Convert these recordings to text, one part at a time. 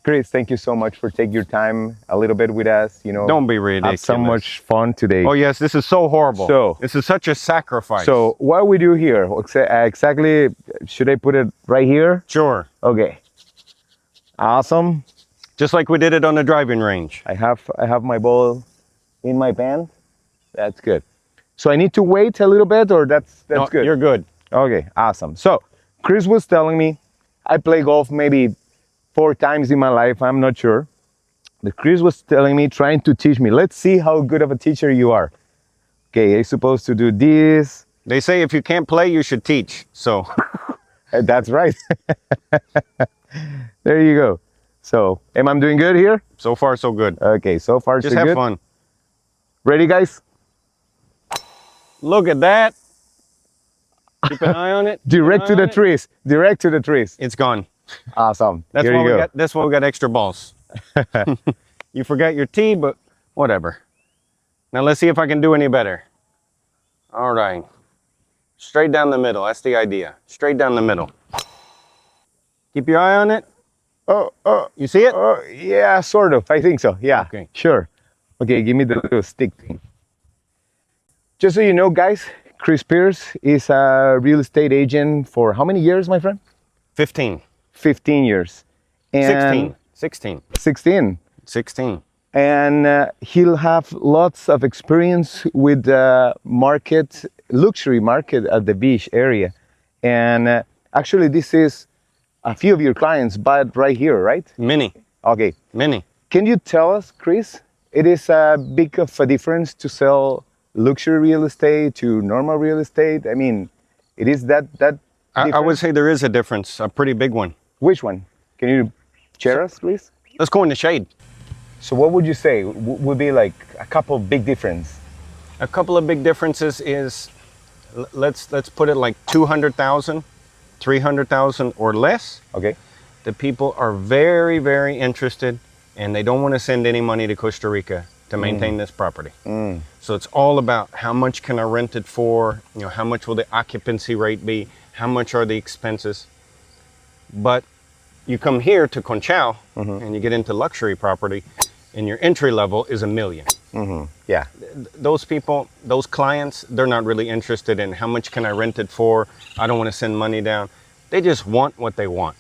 Chris, thank you so much for taking your time a little bit with us. Don't be ridiculous. Have so much fun today. Oh yes, this is so horrible. So this is such a sacrifice. So what we do here exactly? Should I put it right here? Sure. Okay. Awesome. Just like we did it on the driving range. I have my ball in my pants. That's good. So I need to wait a little bit, or that's No, good. You're good. Okay, awesome. So Chris was telling me I play golf maybe 4 times in my life. I'm not sure. But Chris was telling me, trying to teach me. Let's see how good of a teacher you are. Okay, I'm supposed to do this. They say if you can't play, you should teach. So that's right. There you go. So, am I doing good here? So far, so good. Okay, so far, Just so good. have fun. Ready, guys? Look at that. Keep an eye on it. Direct to the trees. Direct to the trees. It's gone. Awesome. That's Here why you go. That's why we got extra balls. You forgot your tee, but whatever. Now let's see if I can do any better. All right. Straight down the middle. That's the idea. Straight down the middle. Keep your eye on it. Oh, You see it? yeah, sort of. I think so. Yeah. Okay. Sure. Okay, give me the little stick thing. Just so you know, guys, Chris Pierce is a real estate agent for how many years, my friend? 15. 15 years. And 16. 16. 16. And he'll have lots of experience with the luxury market at the beach area. And actually, this is a few of your clients, but right here, right? Many. Okay. Many. Can you tell us, Chris, it is a big of a difference to sell luxury real estate to normal real estate? I mean, it is that I would say there is a difference, a pretty big one. Which one? Can you share us, please? Let's go in the shade. So what would you say would be like a couple big difference? A couple of big differences is, let's put it like 200,000, 300,000 or less. Okay. The people are very, very interested, and they don't want to send any money to Costa Rica to maintain this property. So it's all about how much can I rent it for, how much will the occupancy rate be, how much are the expenses. But you come here to Conchal and you get into luxury property, and your entry level is $1 million. Yeah. Those people, those clients, they're not really interested in how much can I rent it for. I don't want to send money down. They just want what they want.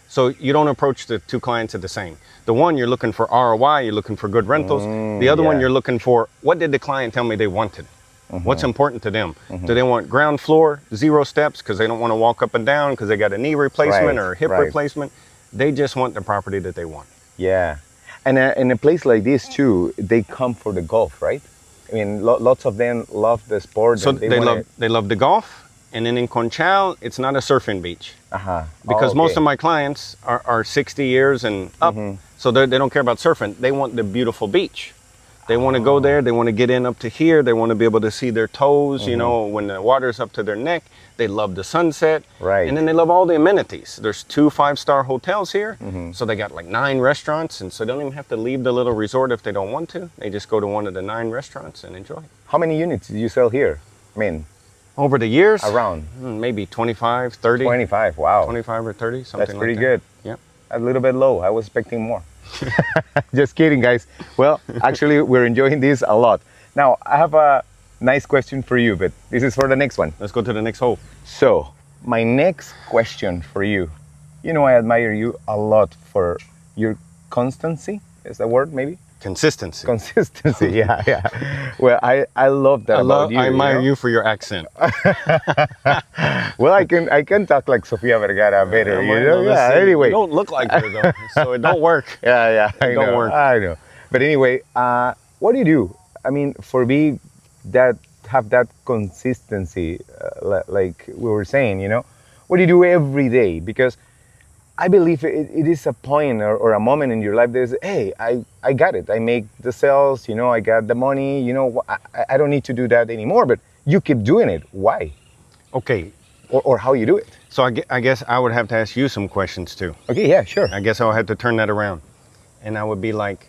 So you don't approach the two clients at the same. The one, you're looking for ROI, you're looking for good rentals. The other one, you're looking for, what did the client tell me they wanted? What's important to them? Do they want ground floor, 0 steps, because they don't want to walk up and down because they got a knee replacement or a hip replacement? They just want the property that they want. Yeah. And in a place like this too, they come for the golf, right? I mean, lots of them love the sport. So they love the golf. And then in Conchal, it's not a surfing beach. Because most of my clients are 60 years and up. So they don't care about surfing. They want the beautiful beach. They want to go there. They want to get in up to here. They want to be able to see their toes, when the water's up to their neck. They love the sunset. Right. And then they love all the amenities. There's 2 5-star hotels here. So they got like 9 restaurants. And so they don't even have to leave the little resort if they don't want to. They just go to one of the 9 restaurants and enjoy. How many units do you sell here? I mean, over the years? Around? Maybe 25, 30. 25, wow. 25 or 30, something like that. That's pretty good. Yeah. A little bit low. I was expecting more. Just kidding, guys. Well, actually, we're enjoying this a lot. Now, I have a nice question for you, but this is for the next one. Let's go to the next hole. So, my next question for you. I admire you a lot for your constancy. Is that word, maybe? Consistency. Consistency, yeah. Well, I love that about you. I admire you for your accent. Well, I can talk like Sofia Vergara better, Yeah, anyway. You don't look like her, though, so it don't work. Yeah, I know. Don't work. I know. But anyway, what do you do? I mean, for me, have that consistency, like we were saying, what do you do every day? Because I believe it is a point or a moment in your life that is, hey, I got it. I make the sales, I got the money, I don't need to do that anymore, but you keep doing it. Why? Okay. Or how you do it. So I guess I would have to ask you some questions too. Okay, yeah, sure. I guess I'll have to turn that around. And I would be like,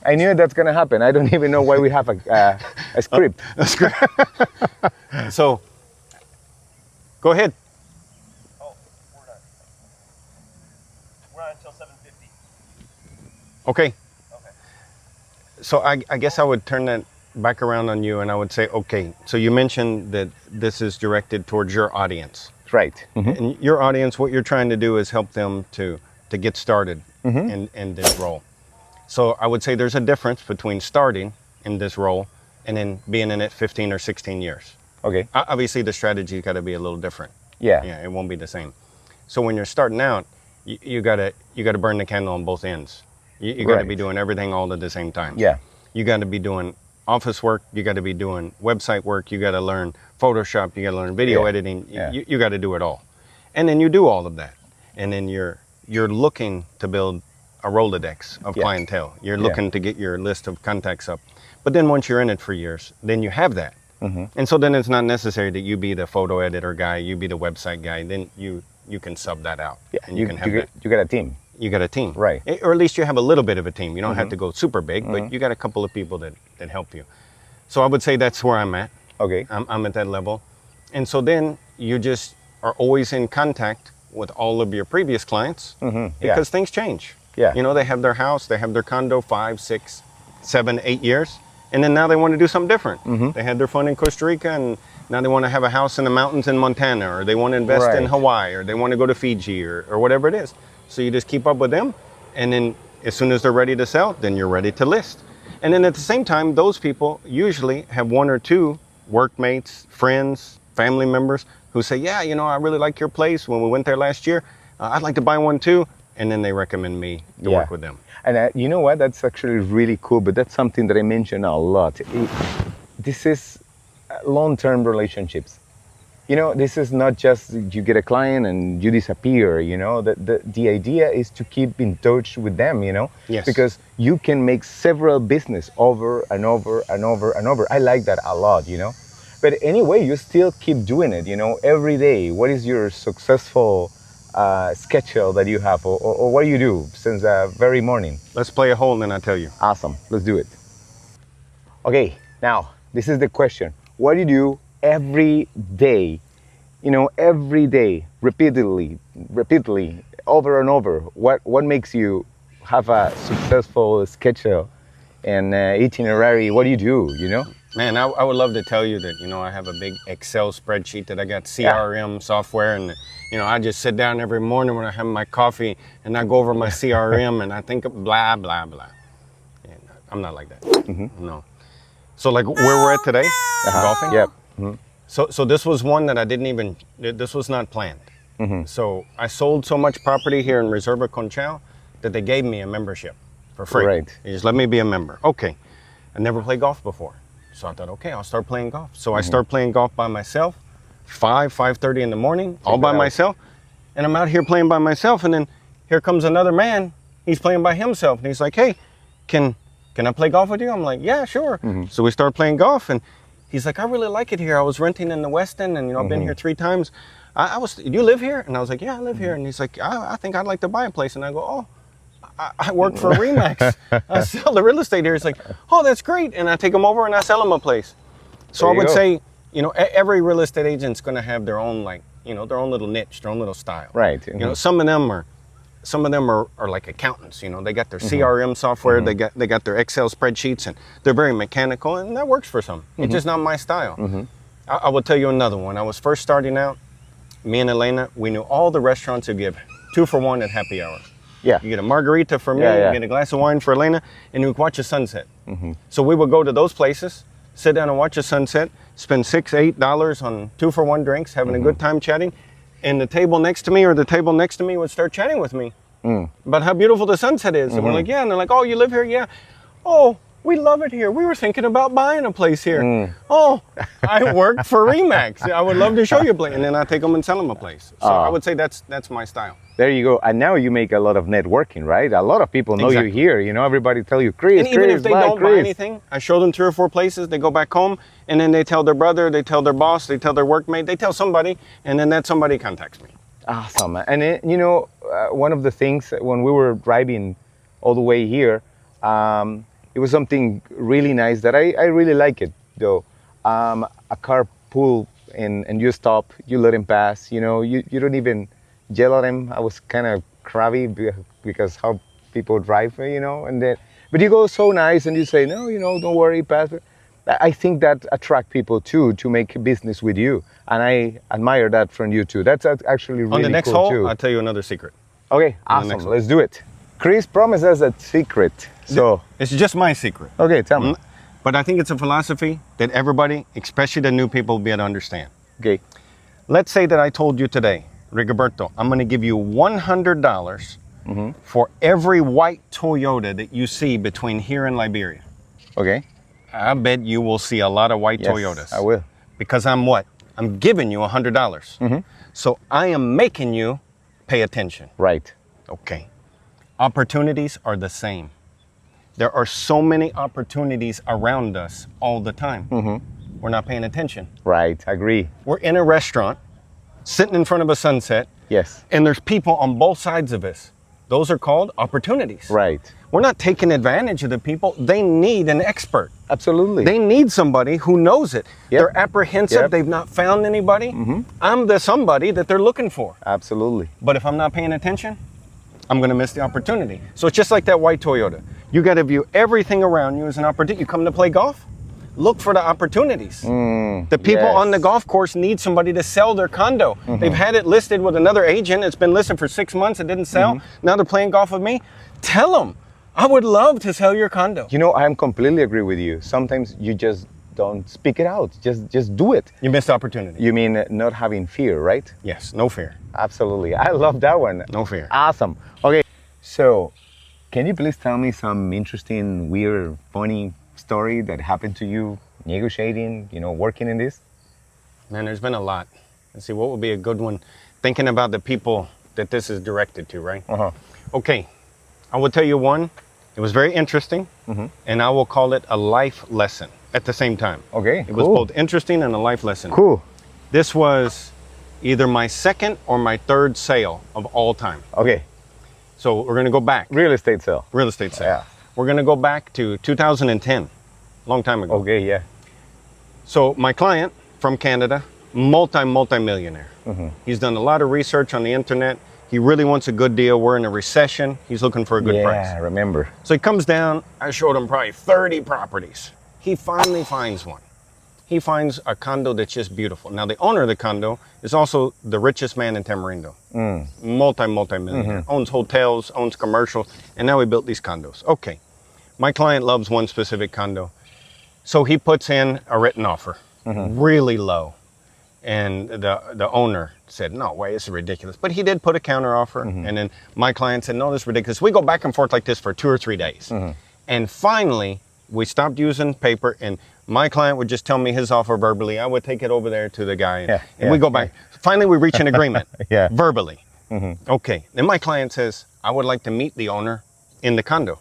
I knew that's going to happen. I don't even know why we have a script. A script. So, go ahead. Oh, we're on until 7:50. Okay. So I guess I would turn that back around on you and I would say, okay, so you mentioned that this is directed towards your audience. Right. And your audience, what you're trying to do is help them to get started in this role. So I would say there's a difference between starting in this role and then being in it 15 or 16 years. Okay. Obviously, the strategy's got to be a little different. Yeah. Yeah, it won't be the same. So when you're starting out, you gotta burn the candle on both ends. You got to Right. be doing everything all at the same time. Yeah. You got to be doing office work. You got to be doing website work. You got to learn Photoshop. You got to learn video Yeah. editing. Yeah. You got to do it all, and then you do all of that, and then you're looking to build a Rolodex of Yeah. clientele. You're Yeah. looking to get your list of contacts up, but then once you're in it for years, then you have that, and so then it's not necessary that you be the photo editor guy. You be the website guy. Then you can sub that out, Yeah. and you can have that. You got a team. You got a team, Right. Or at least you have a little bit of a team. You don't have to go super big, but you got a couple of people that help you. So I would say that's where I'm at. Okay. I'm at that level, and so then you just are always in contact with all of your previous clients because things change. Yeah. You know, they have their house, they have their condo 5, 6, 7, 8 years, and then now they want to do something different. They had their fun in Costa Rica, and now they want to have a house in the mountains in Montana, or they want to invest in Right. Hawaii, or they want to go to Fiji, or whatever it is. So you just keep up with them, and then as soon as they're ready to sell, then you're ready to list. And then at the same time, those people usually have one or two workmates, friends, family members who say, yeah, you know, I really like your place. When we went there last year, I'd like to buy one too. And then they recommend me to Yeah. work with them. And you know what? That's actually really cool. But that's something that I mention a lot. This is long-term relationships. You know, this is not just you get a client and you disappear. You know, the idea is to keep in touch with them. You know, Yes. because you can make several business over and over and over and over. I like that a lot. You know, but anyway, you still keep doing it. You know, every day. What is your successful schedule that you have, or what do you do since very morning? Let's play a hole and then I'll tell you. Awesome. Let's do it. Okay, now this is the question. What do you do every day? You know, every day, repeatedly, over and over. What makes you have a successful schedule and itinerary? What do you do? You know? Man, I would love to tell you that, you know, I have a big Excel spreadsheet that I got CRM software, and, you know, I just sit down every morning when I have my coffee and I go over my CRM and I think of blah, blah, blah. And I'm not like that. No. So like where we're at today, golfing? Yep. So this was one that I didn't even, this was not planned. So I sold so much property here in Reserva Conchal that they gave me a membership for free. Right. They just let me be a member. Okay. I never played golf before. So I thought, okay, I'll start playing golf. So I start playing golf by myself, 5:30 in the morning, all by that out. myself. And I'm out here playing by myself. And then here comes another man. He's playing by himself. And he's like, hey, can I play golf with you? I'm like, yeah, sure. So we start playing golf. And he's like, I really like it here. I was renting in the West End, and, you know, I've been here 3 times. You live here? And I was like, yeah, I live here. And he's like, I think I'd like to buy a place. And I go, oh, I work for Remax. I sell the real estate here. It's like, oh, that's great. And I take them over and I sell them a place. So There I you would go. say, you know, every real estate agent's going to have their own, like, you know, their own little niche, their own little style. Right. You know, some of them are like accountants. You know, they got their CRM software, they got their Excel spreadsheets, and they're very mechanical, and that works for some. It's just not my style. I will tell you another one. I was first starting out. Me and Elena, we knew all the restaurants who give 2 for 1 at happy hour. Yeah. You get a margarita for me, Yeah. you get a glass of wine for Elena, and we watch a sunset. So we would go to those places, sit down and watch a sunset, spend $6, $8 on 2 for 1 drinks, having a good time chatting, and the table next to me or the table next to me would start chatting with me about how beautiful the sunset is. And we're like, yeah. And they're like, oh, you live here? Yeah. Oh, we love it here. We were thinking about buying a place here. Oh, I work for Remax. I would love to show you a place. And then I take them and sell them a place. So I would say that's my style. There you go. And now you make a lot of networking, right? A lot of people know Exactly. you here. You know, everybody tell you, Chris, And even Chris, if they bye, don't buy Chris. anything, I show them 3 or 4 places. They go back home, and then they tell their brother, they tell their boss, they tell their workmate, they tell somebody, and then that somebody contacts me. Awesome. And you know, one of the things when we were driving all the way here, it was something really nice that I really like it though. A car pull and you stop, you let him pass. You know, you don't even yell at him. I was kind of crabby because how people drive, and then, but you go so nice and you say, no, don't worry, Pastor. I think that attract people too to make business with you, and I admire that from you too. That's actually really cool. On the next cool hole, too. I'll tell you another secret. Okay, On the awesome. next Let's do it. Chris promised us a secret. So, It's just my secret. okay, tell me. But I think it's a philosophy that everybody, especially the new people, will be able to understand. Okay. Let's say that I told you today, Rigoberto, I'm going to give you $100 dollars for every white Toyota that you see between here and Liberia. Okay. I bet you will see a lot of white Yes, Toyotas. I will. Because I'm what? I'm giving you $100. dollars. So I am making you pay attention. Right. Okay. Opportunities are the same. There are so many opportunities around us all the time. We're not paying attention. Right. Agree. We're in a restaurant, sitting in front of a sunset, Yes. and there's people on both sides of us. Those are called opportunities. Right. We're not taking advantage of the people. They need an expert. Absolutely. They need somebody who knows it. Yep. They're apprehensive. Yep. They've not found anybody. I'm the somebody that they're looking for. Absolutely. But if I'm not paying attention, I'm going to miss the opportunity. So it's just like that white Toyota. You got to view everything around you as an opportunity. You come to play golf, look for the opportunities. The people yes. on the golf course need somebody to sell their condo. They've had it listed with another agent. It's been listed for 6 months. It didn't sell. Now they're playing golf with me. Tell them, I would love to sell your condo. I am completely agree with you. Sometimes you just don't speak it out. Just do it. You missed the opportunity. You mean not having fear, right? Yes, no fear. Absolutely. I love that one. No fear. Awesome. Okay. So, can you please tell me some interesting, weird, funny story that happened to you negotiating, working in this? Man, there's been a lot. Let's see, what would be a good one? Thinking about the people that this is directed to, right? Okay, I will tell you one. It was very interesting, and I will call it a life lesson at the same time. Okay, It was both interesting and a life lesson. Cool. This was either my second or my third sale of all time. Okay. So we're going to go back. Real estate sale. Real estate sale. Yeah. We're going to go back to 2010, long time ago. Okay, yeah. So my client from Canada, multi-millionaire. He's done a lot of research on the internet. He really wants a good deal. We're in a recession. He's looking for a good price. Yeah, I remember. So he comes down. I showed him probably 30 properties. He finally finds one. He finds a condo that's just beautiful. Now, the owner of the condo is also the richest man in Tamarindo. Multi-millionaire. Owns hotels, owns commercials, and now he built these condos. Okay. My client loves one specific condo. So he puts in a written offer, really low. And the owner said, no way, this is ridiculous. But he did put a counter offer. And then my client said, no, this is ridiculous. We go back and forth like this for 2 or 3 days. And finally, we stopped using paper, and my client would just tell me his offer verbally. I would take it over there to the guy, and we go back. Finally, we reach an agreement verbally. Okay. Then my client says, I would like to meet the owner in the condo.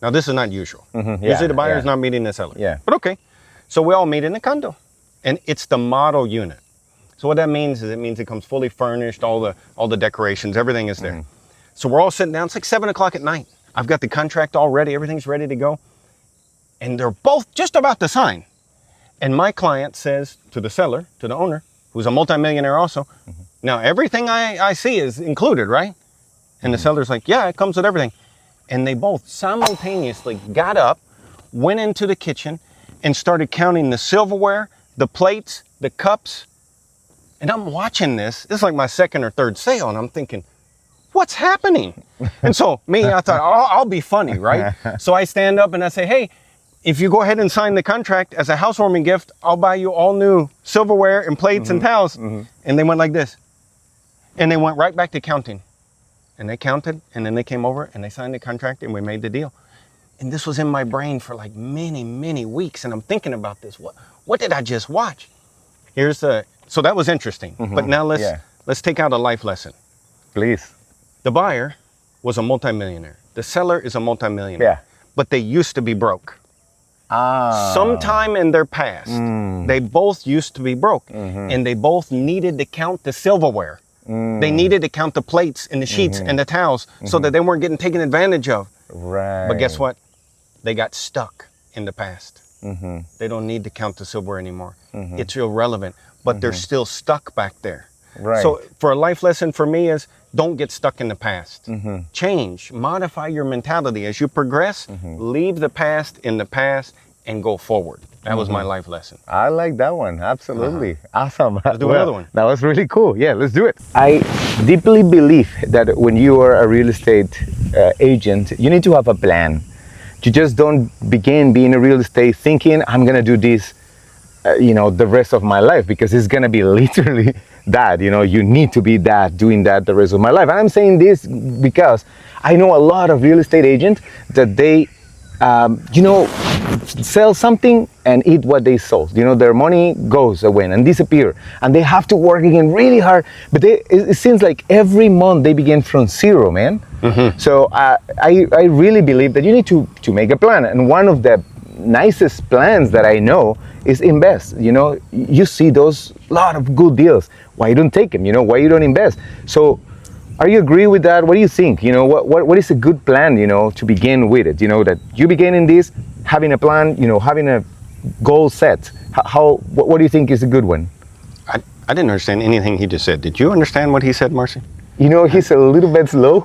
Now, this is not usual. Usually the buyer is not meeting the seller. But okay. So we all meet in the condo, and it's the model unit. So what that means is it comes fully furnished, all the decorations, everything is there. So we're all sitting down. It's like 7 o'clock at night. I've got the contract all ready. Everything's ready to go. And they're both just about to sign. And my client says to the seller, to the owner, who's a multimillionaire also, now everything I see is included, right? And the seller's like, yeah, it comes with everything. And they both simultaneously got up, went into the kitchen, and started counting the silverware, the plates, the cups. And I'm watching this. This is like my second or third sale, and I'm thinking, what's happening? And so I thought, I'll be funny, right? So I stand up and I say, hey, if you go ahead and sign the contract as a housewarming gift, I'll buy you all new silverware and plates and towels. And they went like this. And they went right back to counting. And they counted, and then they came over and they signed the contract, and we made the deal. And this was in my brain for like many weeks. And I'm thinking about this. What did I just watch? So that was interesting. But now let's take out a life lesson. Please. The buyer was a multimillionaire. The seller is a multimillionaire. Yeah. But they used to be broke. Sometime in their past, they both used to be broke. And they both needed to count the silverware. They needed to count the plates and the sheets and the towels so that they weren't getting taken advantage of. Right. But guess what? They got stuck in the past. They don't need to count the silverware anymore. It's irrelevant, but they're still stuck back there. Right. So for a life lesson for me is don't get stuck in the past. Change, modify your mentality as you progress. Leave the past in the past and go forward. That was my life lesson. I like that one. Absolutely. Awesome. Let's do another one. That was really cool. Yeah, let's do it. I deeply believe that when you are a real estate agent, you need to have a plan. You just don't begin being a real estate thinking, I'm going to do this, the rest of my life, because it's going to be literally that, you need to be that, doing that the rest of my life. And I'm saying this because I know a lot of real estate agents that they, sell something and eat what they sold. Their money goes away and disappear, and they have to work again really hard. But it seems like every month they begin from zero, man. So I really believe that you need to make a plan. And one of the nicest plans that I know is invest. You see those lot of good deals. Why you don't take them? Why you don't invest? So are you agree with that? What do you think? What is a good plan, to begin with it? That you begin in this, having a plan, having a goal set. What do you think is a good one? I didn't understand anything he just said. Did you understand what he said, Marcy? He's a little bit slow.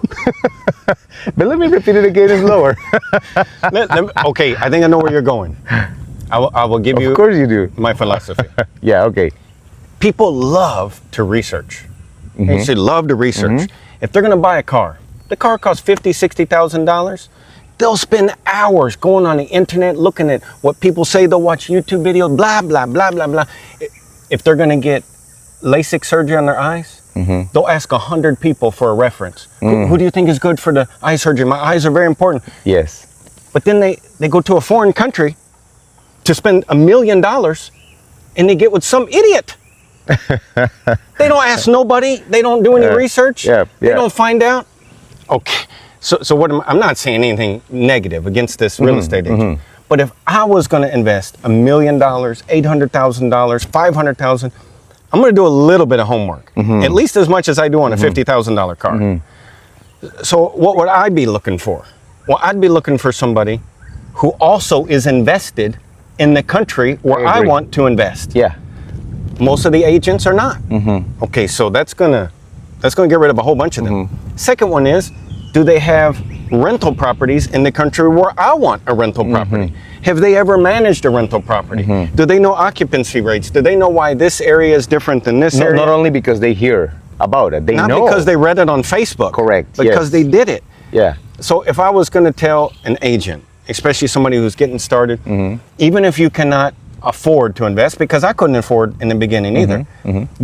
But let me repeat it again slower. Okay, I think I know where you're going. I will give you. Of course you do. My philosophy. Yeah, okay. People love to research. They should love to research. If they're going to buy a car, the car costs $50,000, $60,000. They'll spend hours going on the internet looking at what people say. They'll watch YouTube videos, blah, blah, blah, blah, blah. If they're going to get LASIK surgery on their eyes, they'll ask 100 people for a reference. Who do you think is good for the eye surgery? My eyes are very important. Yes. But then they go to a foreign country to spend $1 million, and they get with some idiot. They don't ask nobody. They don't do any research. They don't find out. Okay. So what I'm not saying anything negative against this real estate agent. But if I was going to invest $1 million, $800,000, $500,000, I'm going to do a little bit of homework, at least as much as I do on a $50,000 car. So what would I be looking for? Well, I'd be looking for somebody who also is invested in the country where I want to invest. Yeah. Most of the agents are not. Okay, so that's gonna get rid of a whole bunch of them. Second one is, do they have rental properties in the country where I want a rental property? Have they ever managed a rental property? Do they know occupancy rates? Do they know why this area is different than this area? Not only because they hear about it, they know. Not because they read it on Facebook. Correct. Because they did it. Yeah. So if I was going to tell an agent, especially somebody who's getting started, even if you cannot afford to invest, because I couldn't afford in the beginning either,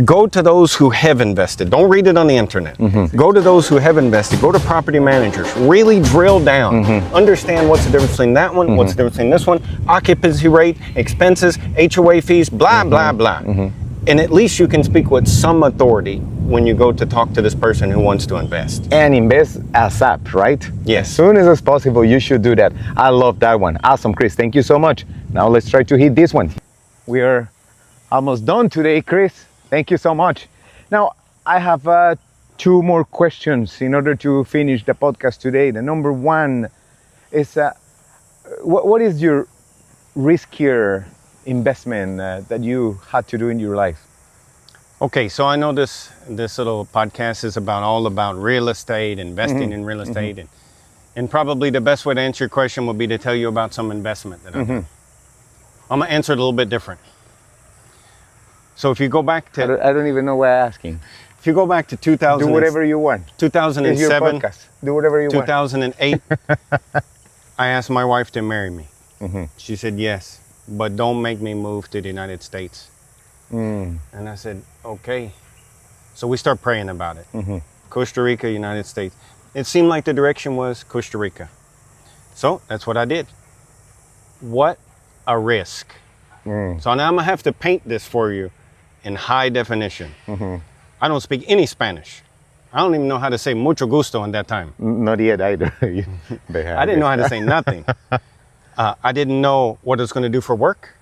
go to those who have invested. Don't read it on the internet. Go to those who have invested. Go to property managers. Really drill down. Understand what's the difference between that one, what's the difference between this one, occupancy rate, expenses, HOA fees, blah, blah, blah. And at least you can speak with some authority when you go to talk to this person who wants to invest. And invest ASAP, right? Yes. As soon as possible, you should do that. I love that one. Awesome, Chris. Thank you so much. Now let's try to hit this one. We are almost done today, Chris. Thank you so much. Now, I have 2 more questions in order to finish the podcast today. The number one is, what is your riskier investment that you had to do in your life? Okay, so I know this little podcast is all about real estate, investing in real estate, and probably the best way to answer your question would be to tell you about some investment that I did. I'm gonna answer it a little bit different. So if you go back to, I don't even know why I'm asking. If you go back to 2000, do whatever you want. 2007, it's your podcast. Do whatever you 2008, I asked my wife to marry me. She said yes, but don't make me move to the United States. And I said, okay. So we start praying about it. Costa Rica, United States. It seemed like the direction was Costa Rica. So that's what I did. What a risk. So now I'm gonna have to paint this for you in high definition. I don't speak any Spanish. I don't even know how to say mucho gusto in that time. Not yet either. I didn't know how to say nothing. I didn't know what it was gonna do for work.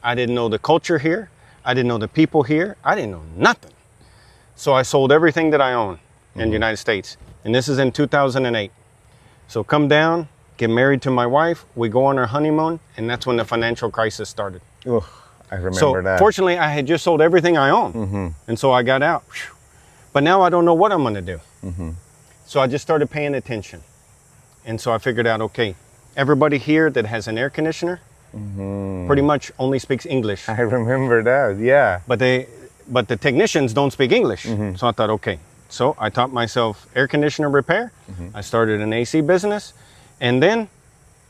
I didn't know the culture here. I didn't know the people here. I didn't know nothing. So I sold everything that I own in the United States. And this is in 2008. So come down, get married to my wife. We go on our honeymoon. And that's when the financial crisis started. I remember that. So fortunately, I had just sold everything I own. And so I got out. But now I don't know what I'm going to do. So I just started paying attention. And so I figured out, okay, everybody here that has an air conditioner pretty much only speaks English. I remember that. Yeah. But the technicians don't speak English. So I thought, okay. So I taught myself air conditioner repair. I started an AC business. And then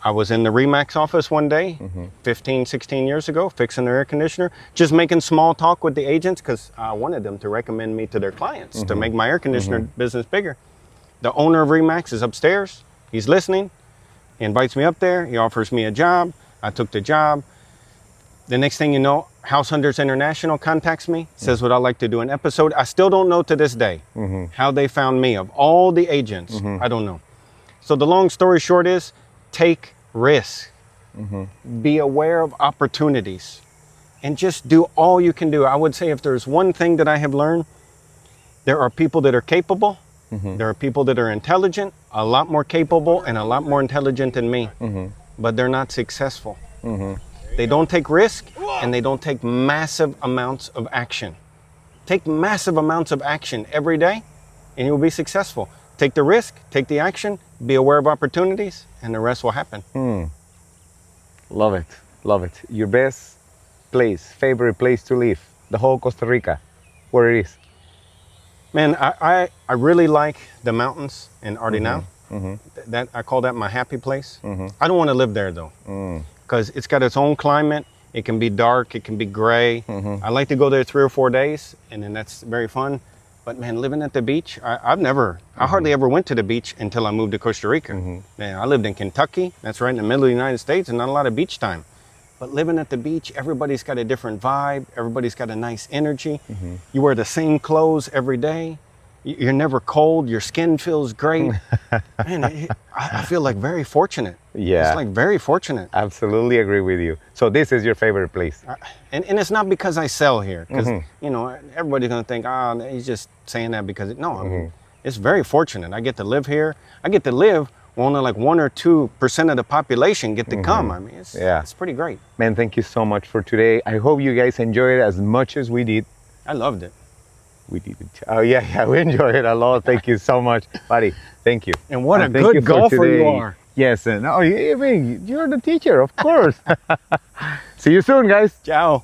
I was in the Remax office one day, 15, 16 years ago, fixing their air conditioner, just making small talk with the agents because I wanted them to recommend me to their clients to make my air conditioner business bigger. The owner of Remax is upstairs. He's listening. He invites me up there. He offers me a job. I took the job. The next thing you know, House Hunters International contacts me, says would I like to do an episode. I still don't know to this day how they found me. Of all the agents, I don't know. So the long story short is, take risks. Be aware of opportunities. And just do all you can do. I would say if there's one thing that I have learned, there are people that are capable. There are people that are intelligent, a lot more capable and a lot more intelligent than me. But they're not successful. They don't take risk and they don't take massive amounts of action. Take massive amounts of action every day and you'll be successful. Take the risk, take the action, be aware of opportunities, and the rest will happen. Love it. Love it. Your best place, favorite place to live, the whole Costa Rica, where it is. Man, I really like the mountains in Ardinal. That I call that my happy place. I don't want to live there though, because it's got its own climate. It can be dark, it can be gray. I like to go there 3 or 4 days, and then that's very fun. But man, living at the beach, I hardly ever went to the beach until I moved to Costa Rica. Man, I lived in Kentucky. That's right in the middle of the United States, and not a lot of beach time. But living at the beach, everybody's got a different vibe. Everybody's got a nice energy. You wear the same clothes every day. You're never cold. Your skin feels great. Man, I feel like very fortunate. Yeah. It's like very fortunate. Absolutely agree with you. So this is your favorite place. And it's not because I sell here. Because, you know, everybody's going to think, oh, he's just saying that because, no, I mean, it's very fortunate. I get to live here. I get to live where only like 1 or 2% of the population get to come. I mean, it's pretty great. Man, thank you so much for today. I hope you guys enjoyed it as much as we did. I loved it. We did it. Oh, yeah, we enjoyed it a lot. Thank you so much, buddy. Thank you. And what a good golfer you are. Yes, and I mean, you're the teacher, of course. See you soon, guys. Ciao.